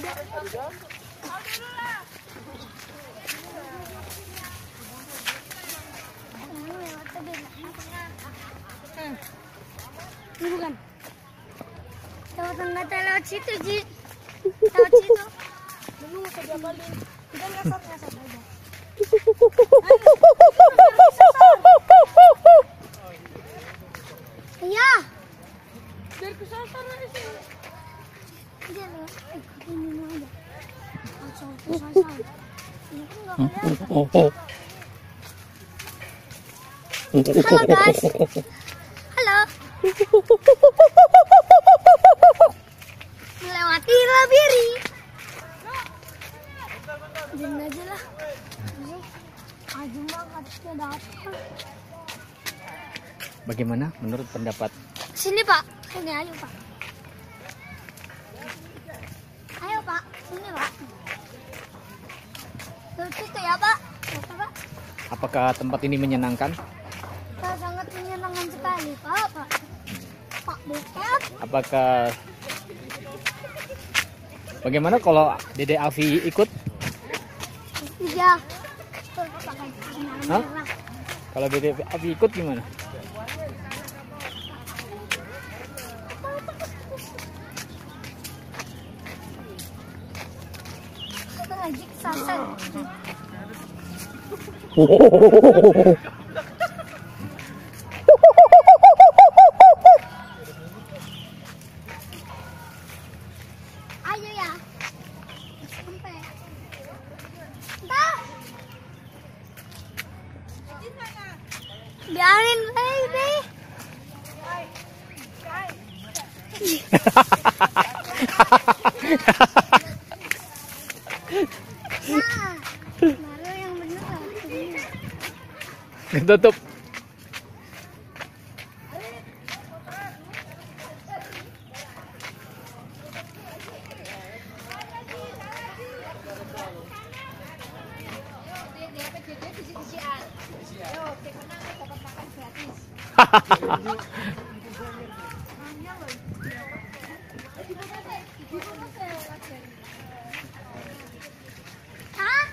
Ini bukan. Tengah-tengah lewat situ, Ji. Lewat situ. Dulu saya balik. Kita ngasar aja. Iya. Biar kesasar aja. Dia ikutin ini aja. Langsung kesasar. Ini kan nggak kelihatan. Halo guys. Halo. Melewati labirin. Jangan aja lah. Aja banget dia datang. Bagaimana menurut pendapat? Sini Pak, sini ayo Pak. Ayo Pak, sini Pak. Terus itu ya Pak. Apa, Pak? Apakah tempat ini menyenangkan? Sangat menyenangkan sekali Pak. Pak Buket. Apakah bagaimana kalau Dede Alfi ikut? Iya. Hah? Kalau Dede Alfi ikut gimana? Lagi kesasar. Ayo ya. Sampai. Dah. Biarin baby. Nah, baru yang benar. Ketutup. Hah?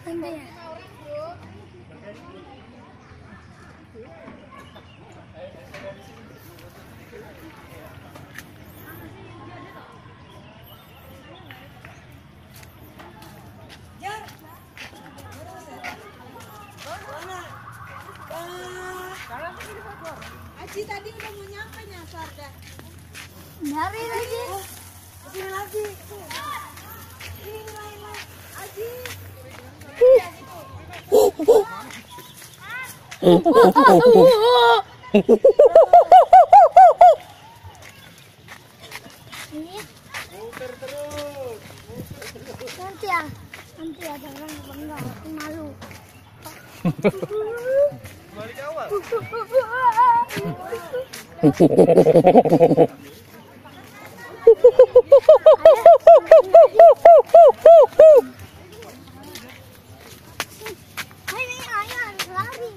Nanti ya. Aji tadi udah mau nyampe nyasar dah. Dari lagi. Sini lagi. Ini lain. Aji. Muter terus. Nanti ada orang bangga, aku malu. Balik awal. Ayo lari.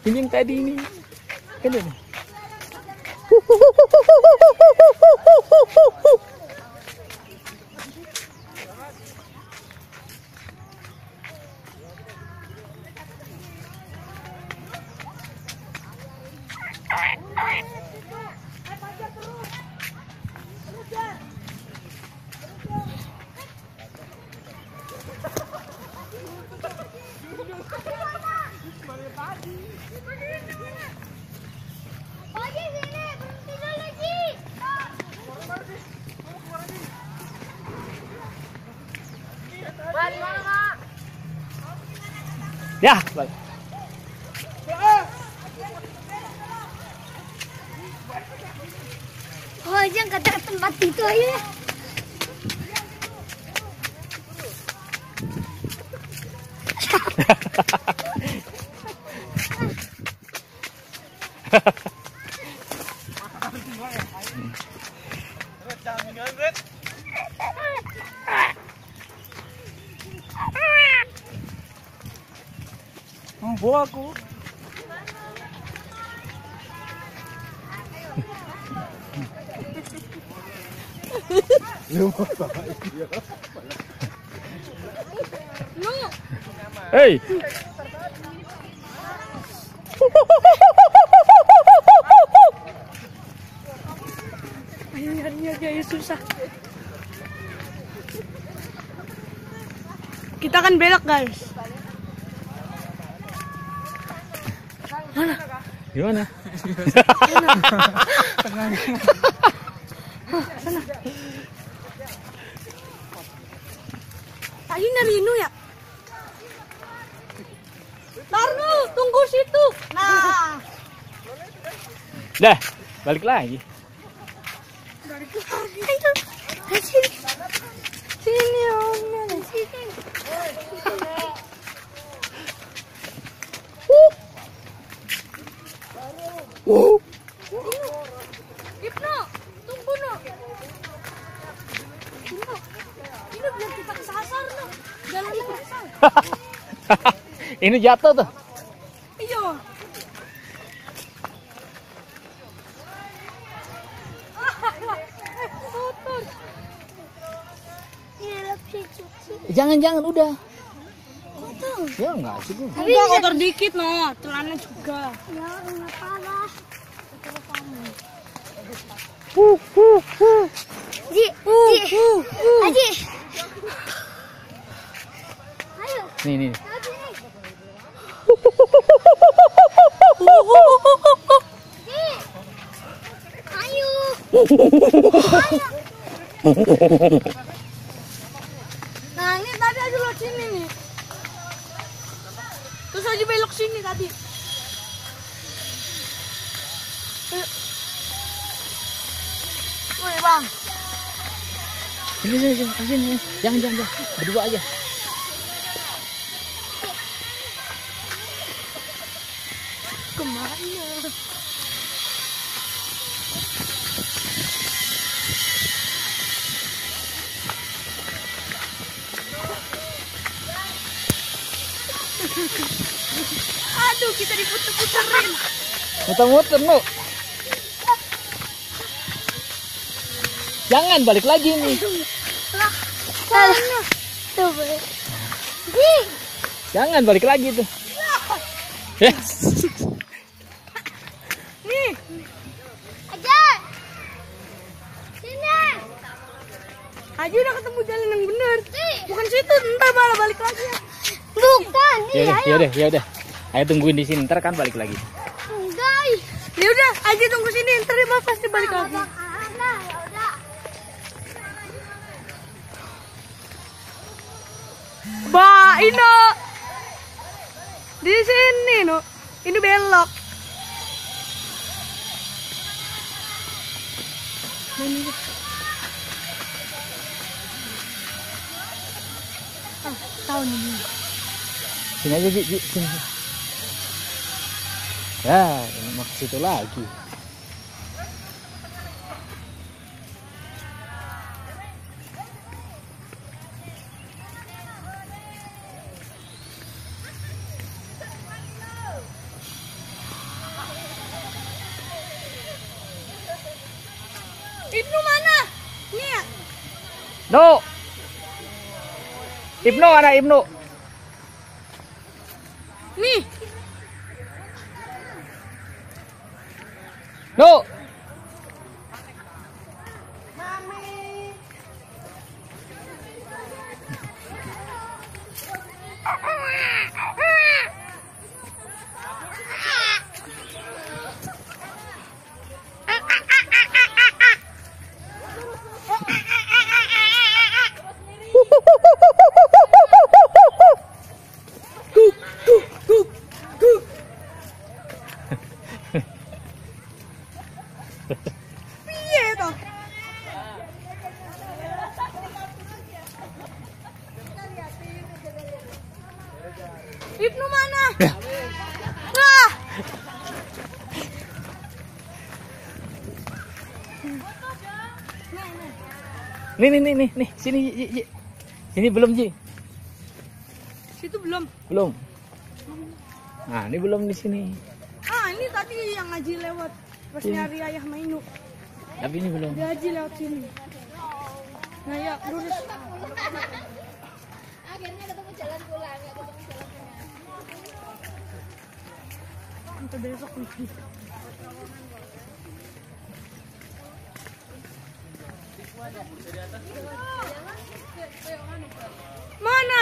Ini yang tadi ini. Kan ini. Pagi sini, berhenti dulu Ji. Balik mana Mak? Ya, balik. Oh, jangan kata tempat itu aja. Rambo aku. Hei. Akhirnya guys, susah. Kita akan belok guys. Gimana? Tadi Rino ya? Tarno, tunggu situ. Nah. Dah, balik lagi. Balik lagi. Sini. Sini om. Sini. Ibnu, tunggu no. Ini biar kita kesasar no. Jalan kesasar. Ini jatuh tuh. Iya. Kotor. Ini lebih cuci. Jangan udah. Kotor. Ya enggak sih gua. Enggak kotor dikit no, celana juga. Ya, enggak parah. Ji, Aji. Ayo. Nih. Ayo. Nah, ini tadi aja lo sini nih. Terus aja belok sini tadi. Woi, Bang. Sini. Jangan. Berdua aja. Kemana? Aduh, kita diputer-puterin. Muter-muter, no. Jangan balik lagi nih. Coba. Jangan balik lagi tuh. Yes. Nih. Aja. Sini. Aja udah ketemu jalan yang bener. Bukan situ, ntar malah balik lagi. Bukan. Yaudah. Ayo tungguin di sini, ntar kan balik lagi. Enggak. Ya udah, Aja tunggu sini, ntar dia pasti balik lagi. Ba, Ino. Di sini, no. Ini belok. Tahu nih. Sini aja, Ji. Sini. Ya, ini mau ke situ lagi. Ibnu mana? Nih ya. No. Ibnu mana Ibnu? Nih. No. Piye to? Ibnu mana? Nah. Nih. Sini, Ji. Sini belum, Ji. Situ belum. Belum. Nah, ini belum di sini. Ah, ini tadi yang ngaji lewat pas nyari ayah Mainu. Tapi ini belum. Dia ngaji lewat sini. Nah, ya lurus. Akhirnya ketemu jalan pulang, ya ketemu jalan pulang. Sampai besok nih. Mana?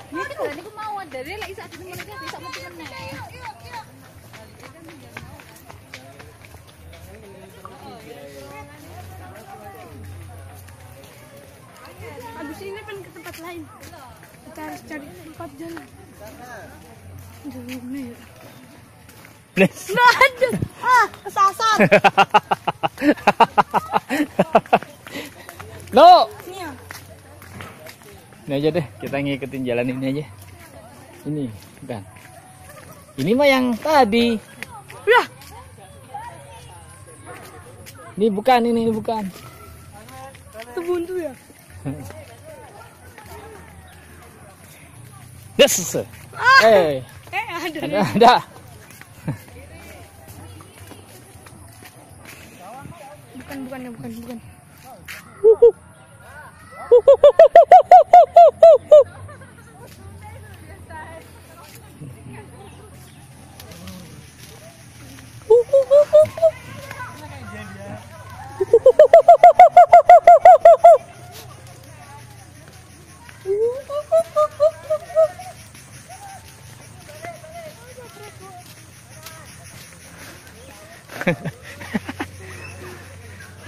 Ini kan aku mau dari lagi saat itu mereka bisa mau meneh. Habis ini pengen ke tempat lain. Kita harus cari tempat jalan. Jauh nih. Bless. Nggak ada. Ah, kesasar. No. Nih ya. Ini aja deh, kita ngikutin jalan ini aja. Ini, bukan. Ini mah yang tadi. Ya, Ini bukan, ini bukan. itu buntu ya. Yes. Ah, Ada. ada. Bukan.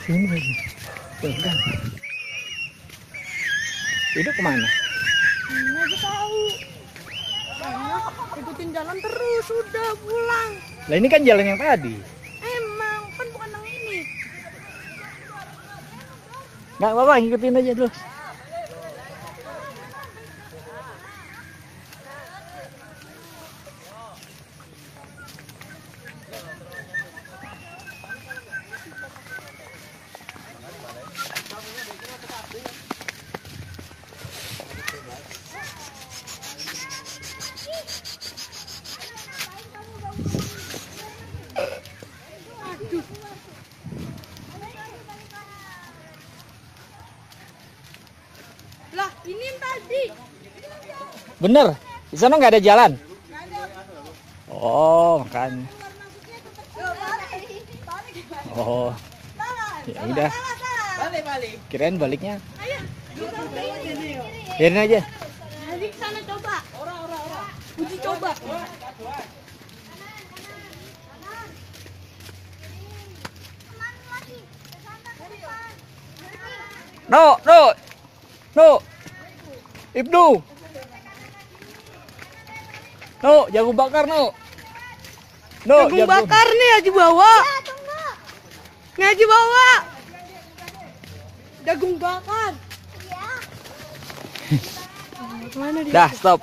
Sini lagi. Bukan. Itu kemana? Mana aja tahu. Banyak ikutin jalan terus, sudah pulang. Lah ini kan jalan yang tadi. Emang kan bukan yang ini. Nggak apa-apa, ngikutin aja dulu. Aduh. Lah, ini yang tadi. Bener, di sana nggak ada jalan. Oh, makanya. Oh, ya udah. Kirain baliknya. Ayo. Biarin aja. Jadi ke sana coba. Uji coba. No. Ibnu. No, jagung bakar no. Jagung bakar nih Haji bawa. Nih Haji bawa. Jagung bakar. Mana dia? Dah, stop.